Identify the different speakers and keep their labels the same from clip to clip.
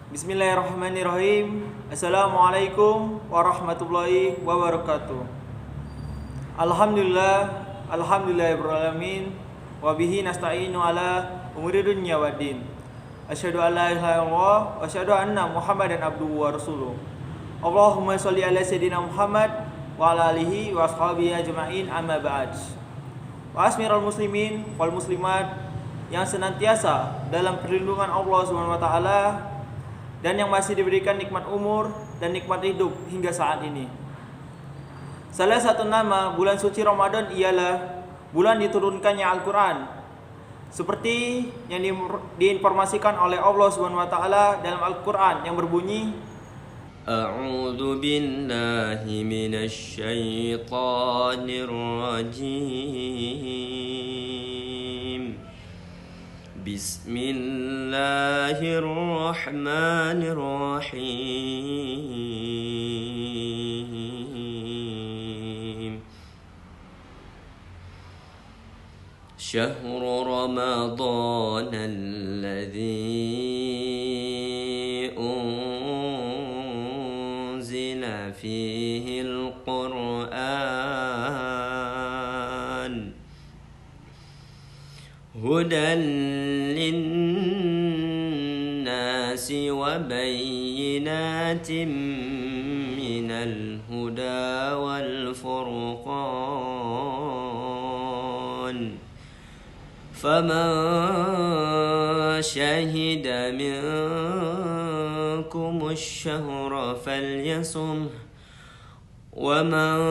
Speaker 1: Bismillahirrahmanirrahim. Assalamualaikum warahmatullahi wabarakatuh. Alhamdulillahirrahmanirrahim. Wabihi nasta'inu ala umuri dunya waddin. Asyhadu an la ilaha illallah wa asyhadu anna Muhammadan abduhu wa rasuluh. Allahumma sholli ala sayyidina Muhammad wa ala alihi wa ashabihi ajma'in, amma ba'd. Wa asmiral muslimin wal muslimat yang senantiasa dalam perlindungan Allah Subhanahu wa taala dan yang masih diberikan nikmat umur dan nikmat hidup hingga saat ini. Salah satu nama bulan suci Ramadan ialah bulan diturunkannya Al-Quran, seperti yang diinformasikan oleh Allah Subhanahu wa taala dalam Al-Quran yang berbunyi,
Speaker 2: A'udzu billahi minasy syaithanir rajim. Bismillahirrahmanirrahim. Syahrul Ramadan alladzi unzila fihi al-Qur'an hudan linnasi wa bayyinatin minal huda wal furqan faman syahida minkumus syahra falyasum wa man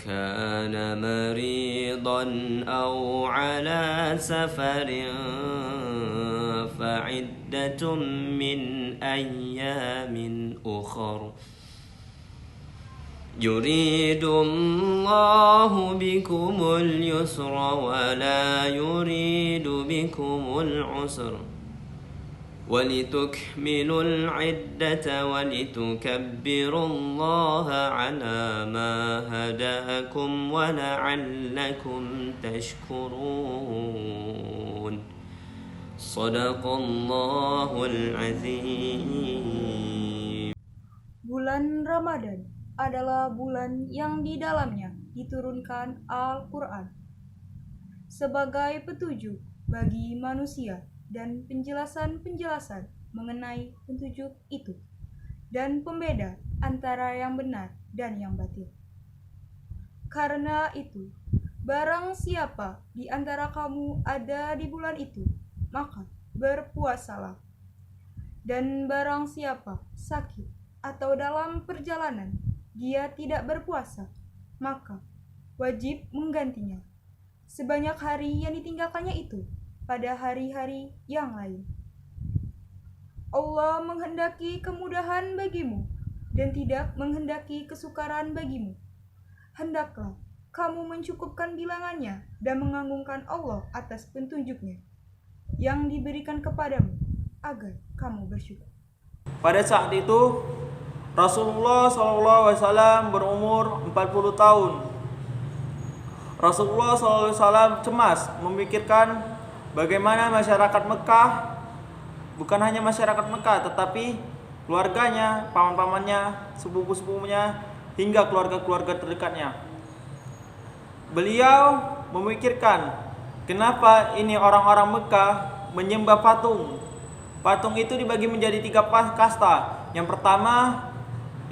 Speaker 2: kana maridan aw ala safarin fa'iddatun min ayyamin ukhra yuridullahu bikumul yusra wa la yuridu bikumul usra ولتكملوا العدة ولتكبروا الله على ما هداكم ولعلكم تشكرون صدق الله العظيم.
Speaker 3: Bulan Ramadan adalah bulan yang di dalamnya diturunkan Al-Quran sebagai petunjuk bagi manusia dan penjelasan-penjelasan mengenai petunjuk itu dan pembeda antara yang benar dan yang batil. Karena itu, barang siapa di antara kamu ada di bulan itu, maka berpuasalah. Dan barang siapa sakit atau dalam perjalanan dia tidak berpuasa, maka wajib menggantinya sebanyak hari yang ditinggalkannya itu pada hari-hari yang lain. Allah menghendaki kemudahan bagimu dan tidak menghendaki kesukaran bagimu. Hendaklah kamu mencukupkan bilangannya dan mengagungkan Allah atas petunjuknya yang diberikan kepadamu agar kamu bersyukur.
Speaker 1: pada saat itu Rasulullah SAW berumur 40 tahun. Rasulullah SAW cemas memikirkan bagaimana masyarakat Mekah, bukan hanya masyarakat Mekah, tetapi keluarganya, paman-pamannya, sepupu-sepupunya, hingga keluarga-keluarga terdekatnya. Beliau memikirkan kenapa ini orang-orang Mekah menyembah patung. Patung itu dibagi menjadi 3 kasta. Yang pertama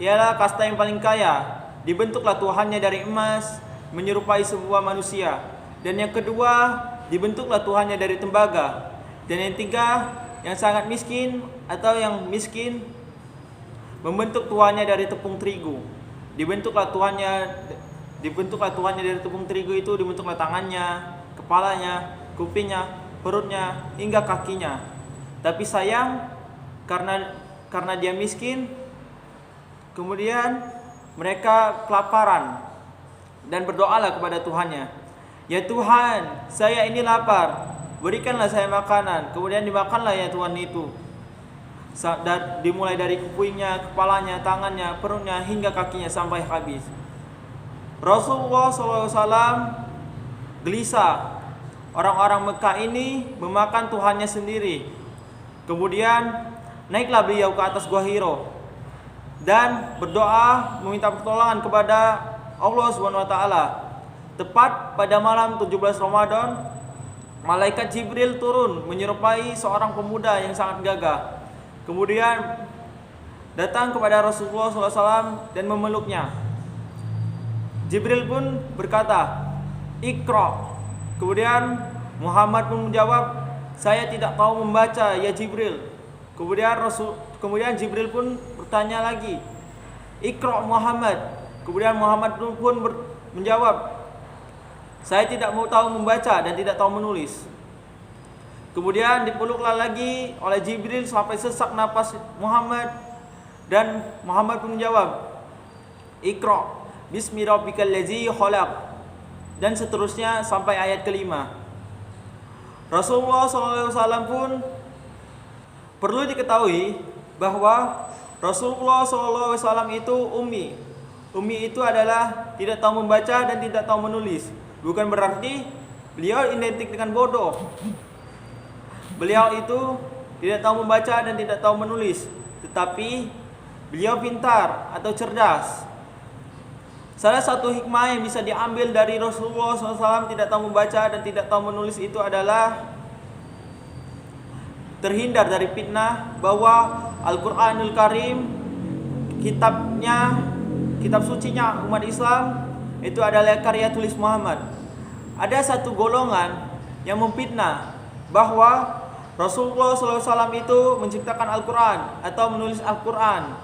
Speaker 1: ialah kasta yang paling kaya, dibentuklah Tuhannya dari emas menyerupai sebuah manusia. Dan yang kedua, dibentuklah Tuhannya dari tembaga. Dan yang tiga, yang sangat miskin atau yang miskin, membentuk Tuhannya dari tepung terigu. Dibentuklah Tuhannya dari tepung terigu itu, dibentuklah tangannya, kepalanya, kupingnya, perutnya, hingga kakinya. Tapi sayang, karena dia miskin, kemudian mereka kelaparan dan berdoalah kepada Tuhannya. Ya Tuhan, saya ini lapar, berikanlah saya makanan. Kemudian dimakanlah ya Tuhan itu. Dimulai dari kupingnya, kepalanya, tangannya, perutnya, hingga kakinya sampai habis. Rasulullah SAW gelisah orang-orang Mekah ini memakan Tuhannya sendiri. Kemudian naiklah beliau ke atas Gua Hiro dan berdoa meminta pertolongan kepada Allah Subhanahu wa taala. Tepat pada malam 17 Ramadan, malaikat Jibril turun menyerupai seorang pemuda yang sangat gagah. Kemudian datang kepada Rasulullah SAW dan memeluknya. Jibril pun berkata, "Iqra." Kemudian Muhammad pun menjawab, "Saya tidak tahu membaca ya Jibril." Kemudian Jibril pun bertanya lagi, "Iqra Muhammad." Kemudian Muhammad pun menjawab, "Saya tidak mau tahu membaca dan tidak tahu menulis." Kemudian dipeluklah lagi oleh Jibril sampai sesak napas Muhammad, dan Muhammad pun menjawab, "Iqra bismi rabbikal ladzi khalaq." Dan seterusnya sampai ayat kelima. Rasulullah SAW pun perlu diketahui bahwa Rasulullah SAW itu ummi. Ummi itu adalah tidak tahu membaca dan tidak tahu menulis. Bukan berarti beliau identik dengan bodoh. Beliau itu tidak tahu membaca dan tidak tahu menulis, tetapi beliau pintar atau cerdas. Salah satu hikmah yang bisa diambil dari Rasulullah SAW tidak tahu membaca dan tidak tahu menulis itu adalah terhindar dari fitnah bahwa Al-Quranul Karim, kitab sucinya umat Islam, itu adalah karya tulis Muhammad. Ada satu golongan yang memfitnah bahwa Rasulullah SAW itu menciptakan Al-Quran atau menulis Al-Quran.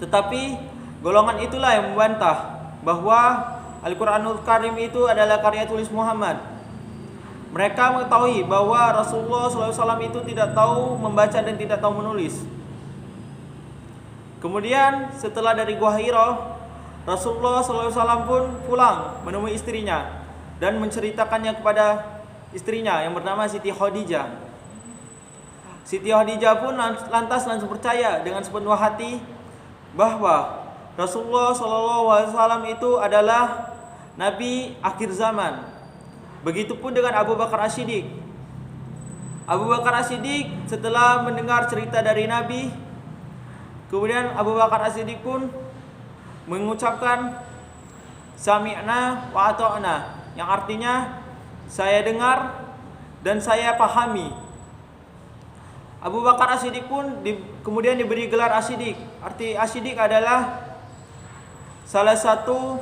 Speaker 1: Tetapi golongan itulah yang membantah bahwa Al-Quranul Karim itu adalah karya tulis Muhammad. Mereka mengetahui bahwa Rasulullah SAW itu tidak tahu membaca dan tidak tahu menulis. Kemudian setelah dari Gua Hiro, Rasulullah SAW pun pulang menemui istrinya dan menceritakannya kepada istrinya yang bernama Siti Khadijah. Siti Khadijah pun lantas langsung percaya dengan sepenuh hati bahwa Rasulullah SAW itu adalah Nabi akhir zaman. Begitupun dengan Abu Bakar As-Siddiq. Abu Bakar As-Siddiq setelah mendengar cerita dari Nabi, kemudian Abu Bakar As-Siddiq pun mengucapkan sami'na wa ata'na, yang artinya saya dengar dan saya pahami. Abu Bakar As-Siddiq pun kemudian diberi gelar As-Siddiq. Arti As-Siddiq adalah salah satu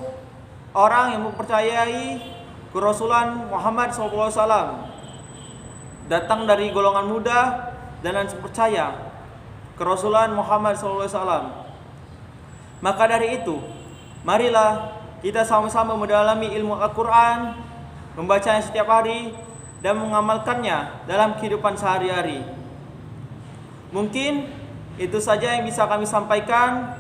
Speaker 1: orang yang mempercayai kerasulan Muhammad SAW, datang dari golongan muda dan langsung percaya kerasulan Muhammad SAW. Maka dari itu, marilah kita sama-sama mendalami ilmu Al-Quran, membacanya setiap hari dan mengamalkannya dalam kehidupan sehari-hari. Mungkin itu saja yang bisa kami sampaikan.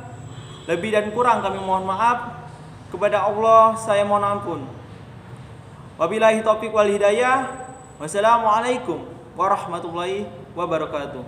Speaker 1: Lebih dan kurang kami mohon maaf. Kepada Allah saya mohon ampun. Wabillahi taufiq wal hidayah. Wassalamualaikum warahmatullahi wabarakatuh.